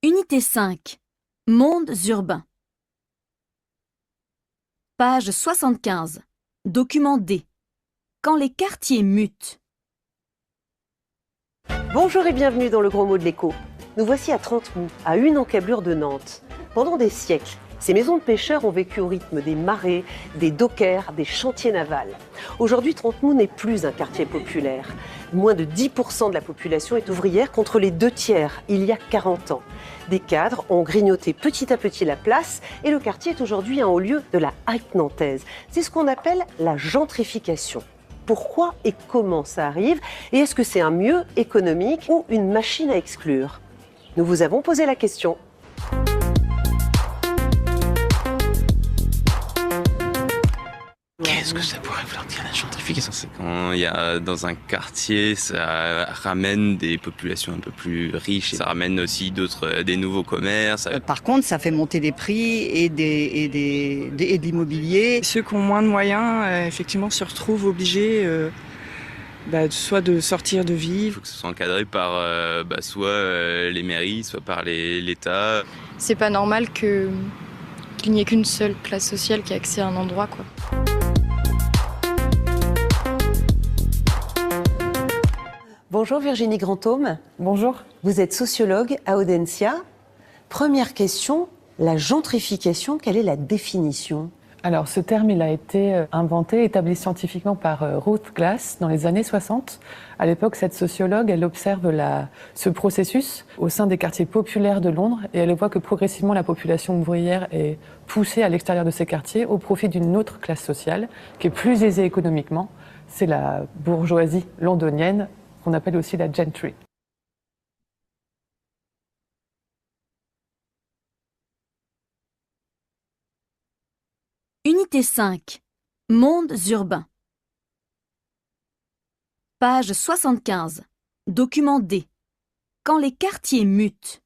Unité 5. Mondes urbains. Page 75. Document D. Quand les quartiers mutent. Bonjour et bienvenue dans le gros mot de l'écho. Nous voici à Trentemoux, à une encablure de Nantes. Pendant des siècles, ces maisons de pêcheurs ont vécu au rythme des marées, des dockers, des chantiers navals. Aujourd'hui, Trentemoux n'est plus un quartier populaire. Moins de 10% de la population est ouvrière contre les 2/3 il y a 40 ans. Des cadres ont grignoté petit à petit la place et le quartier est aujourd'hui un haut lieu de la hype nantaise. C'est ce qu'on appelle la gentrification. Pourquoi et comment ça arrive? Et est-ce que c'est un mieux économique ou une machine à exclure? Nous vous avons posé la question. Qu'est-ce que ça pourrait vouloir dire la gentrification? C'est quand il y a dans un quartier, ça ramène des populations un peu plus riches, ça ramène aussi des nouveaux commerces. Par contre, ça fait monter des prix et de l'immobilier. Ceux qui ont moins de moyens, effectivement, se retrouvent obligés soit de sortir de Il vivre. faut que ce soit encadré par soit les mairies, soit par l'État. C'est pas normal qu'il n'y ait qu'une seule classe sociale qui a accès à un endroit, quoi. Bonjour Virginie Grandhomme. Bonjour. Vous êtes sociologue à Audencia. Première question, la gentrification, quelle est la définition? Alors ce terme, il a été inventé, établi scientifiquement par Ruth Glass dans les années 60. À l'époque, cette sociologue, elle observe ce processus au sein des quartiers populaires de Londres et elle voit que progressivement la population ouvrière est poussée à l'extérieur de ces quartiers au profit d'une autre classe sociale qui est plus aisée économiquement. C'est la bourgeoisie londonienne, qu'on appelle aussi la gentry. Unité 5. Mondes urbains. Page 75. Document D. Quand les quartiers mutent.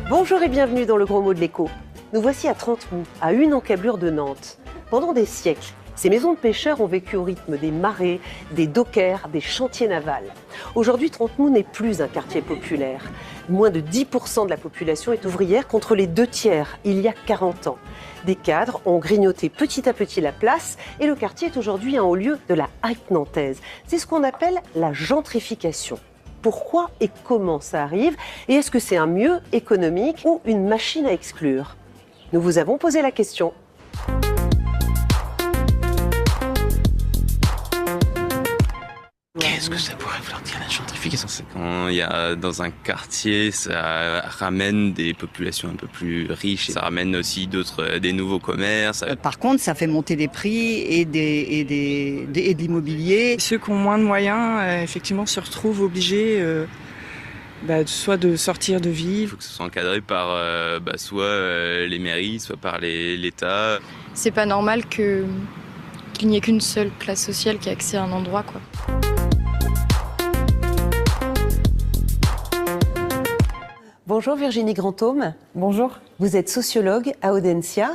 Bonjour et bienvenue dans le gros mot de l'écho. Nous voici à Trentemoux, à une encablure de Nantes. Pendant des siècles, ces maisons de pêcheurs ont vécu au rythme des marées, des dockers, des chantiers navals. Aujourd'hui, Trentemoux n'est plus un quartier populaire. Moins de 10% de la population est ouvrière contre les 2/3 il y a 40 ans. Des cadres ont grignoté petit à petit la place et le quartier est aujourd'hui un haut lieu de la hype nantaise. C'est ce qu'on appelle la gentrification. Pourquoi et comment ça arrive? Et est-ce que c'est un mieux économique ou une machine à exclure? Nous vous avons posé la question. Qu'est-ce que ça pourrait vouloir dire la gentrification? C'est quand il y a dans un quartier, ça ramène des populations un peu plus riches, ça ramène aussi des nouveaux commerces. Par contre, ça fait monter des prix et de l'immobilier. Ceux qui ont moins de moyens, effectivement, se retrouvent obligés soit de sortir de Il vivre. faut que ce soit encadré par soit les mairies, soit par l'État. C'est pas normal qu'il n'y ait qu'une seule classe sociale qui a accès à un endroit, quoi. Bonjour Virginie Grandhomme. Bonjour. Vous êtes sociologue à Audencia.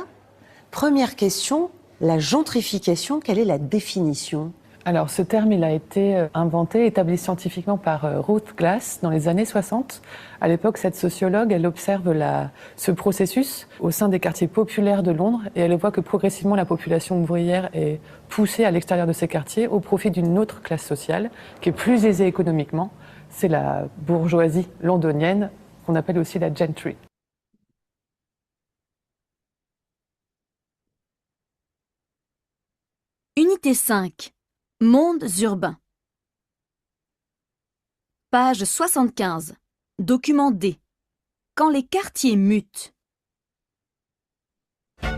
Première question, la gentrification, quelle est la définition? Alors ce terme, il a été inventé, établi scientifiquement par Ruth Glass dans les années 60. À l'époque, cette sociologue, elle observe ce processus au sein des quartiers populaires de Londres et elle voit que progressivement la population ouvrière est poussée à l'extérieur de ces quartiers au profit d'une autre classe sociale qui est plus aisée économiquement. C'est la bourgeoisie londonienne, qu'on appelle aussi la gentry. Unité 5. Mondes urbains. Page 75. Document D. Quand les quartiers mutent.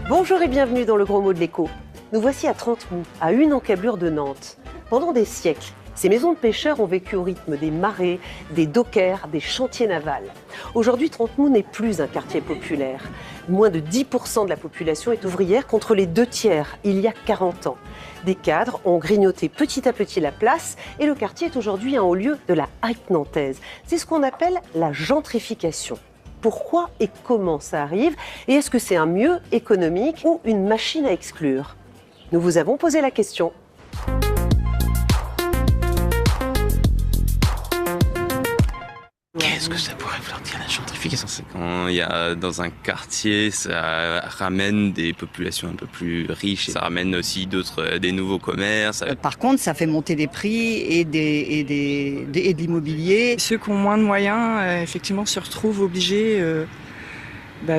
Bonjour et bienvenue dans le gros mot de l'écho. Nous voici à Trentemoux, à une encablure de Nantes. Pendant des siècles, ces maisons de pêcheurs ont vécu au rythme des marées, des dockers, des chantiers navals. Aujourd'hui, Trentemoux n'est plus un quartier populaire. Moins de 10% de la population est ouvrière contre les 2/3 il y a 40 ans. Des cadres ont grignoté petit à petit la place et le quartier est aujourd'hui un haut lieu de la hype nantaise. C'est ce qu'on appelle la gentrification. Pourquoi et comment ça arrive? Et est-ce que c'est un mieux économique ou une machine à exclure? Nous vous avons posé la question. Qu'est-ce que ça pourrait vouloir dire la gentrification? C'est quand il y a dans un quartier, ça ramène des populations un peu plus riches, et ça ramène aussi des nouveaux commerces. Par contre, ça fait monter les prix et de l'immobilier. Ceux qui ont moins de moyens, effectivement, se retrouvent obligés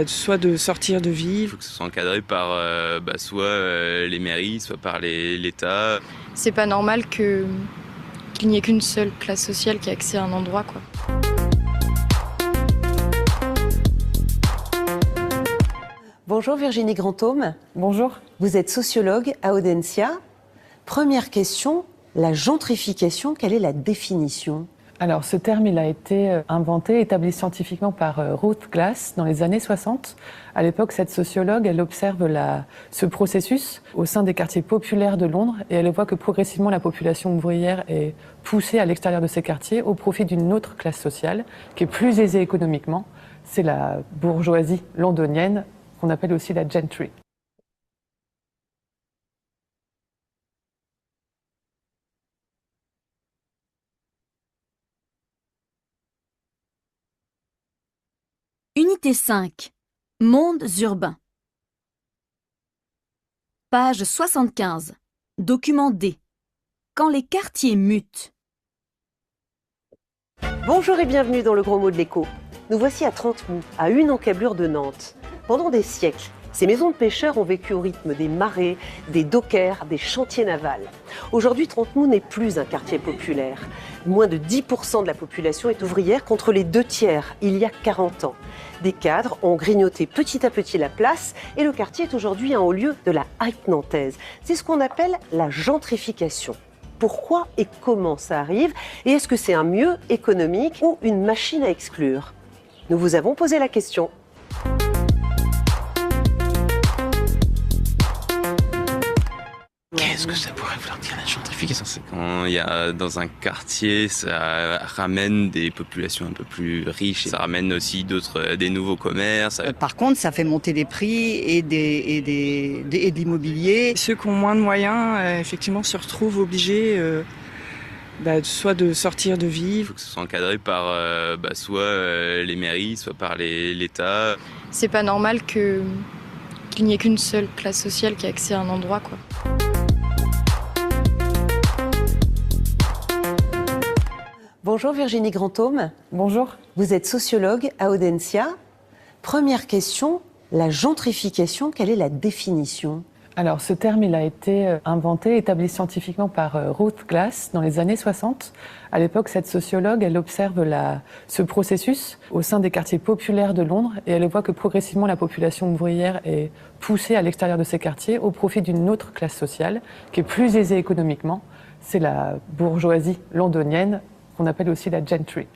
soit de sortir de Il vivre. faut que ce soit encadré par soit les mairies, soit par l'État. C'est pas normal qu'il n'y ait qu'une seule classe sociale qui a accès à un endroit, quoi. Bonjour Virginie Grandhomme. Bonjour. Vous êtes sociologue à Audencia. Première question, la gentrification, quelle est la définition? Alors, ce terme, il a été inventé, établi scientifiquement par Ruth Glass dans les années 60. À l'époque, cette sociologue, elle observe ce processus au sein des quartiers populaires de Londres et elle voit que progressivement, la population ouvrière est poussée à l'extérieur de ces quartiers au profit d'une autre classe sociale qui est plus aisée économiquement. C'est la bourgeoisie londonienne, qu'on appelle aussi la gentry. Unité 5. Mondes urbains. Page 75. Document D. Quand les quartiers mutent. Bonjour et bienvenue dans le gros mot de l'écho. Nous voici à Trentemoux, à une encablure de Nantes. Pendant des siècles, ces maisons de pêcheurs ont vécu au rythme des marées, des dockers, des chantiers navals. Aujourd'hui, Trentemoux n'est plus un quartier populaire. Moins de 10% de la population est ouvrière contre les 2/3 il y a 40 ans. Des cadres ont grignoté petit à petit la place et le quartier est aujourd'hui un haut lieu de la hype nantaise. C'est ce qu'on appelle la gentrification. Pourquoi et comment ça arrive? Et est-ce que c'est un mieux économique ou une machine à exclure? Nous vous avons posé la question. Qu'est-ce que ça pourrait vouloir dire la gentrification? C'est quand il y a dans un quartier, ça ramène des populations un peu plus riches, et ça ramène aussi des nouveaux commerces. Par contre, ça fait monter les prix et de l'immobilier. Ceux qui ont moins de moyens, effectivement, se retrouvent obligés soit de sortir de Il vivre. faut que ce soit encadré par soit les mairies, soit par l'État. C'est pas normal qu'il n'y ait qu'une seule classe sociale qui a accès à un endroit, quoi. Bonjour Virginie Grandhomme. Bonjour. Vous êtes sociologue à Audencia. Première question, la gentrification, quelle est la définition? Alors, ce terme, il a été inventé, établi scientifiquement par Ruth Glass dans les années 60. À l'époque, cette sociologue, elle observe ce processus au sein des quartiers populaires de Londres et elle voit que progressivement, la population ouvrière est poussée à l'extérieur de ces quartiers au profit d'une autre classe sociale qui est plus aisée économiquement. C'est la bourgeoisie londonienne, qu'on appelle aussi la gentry.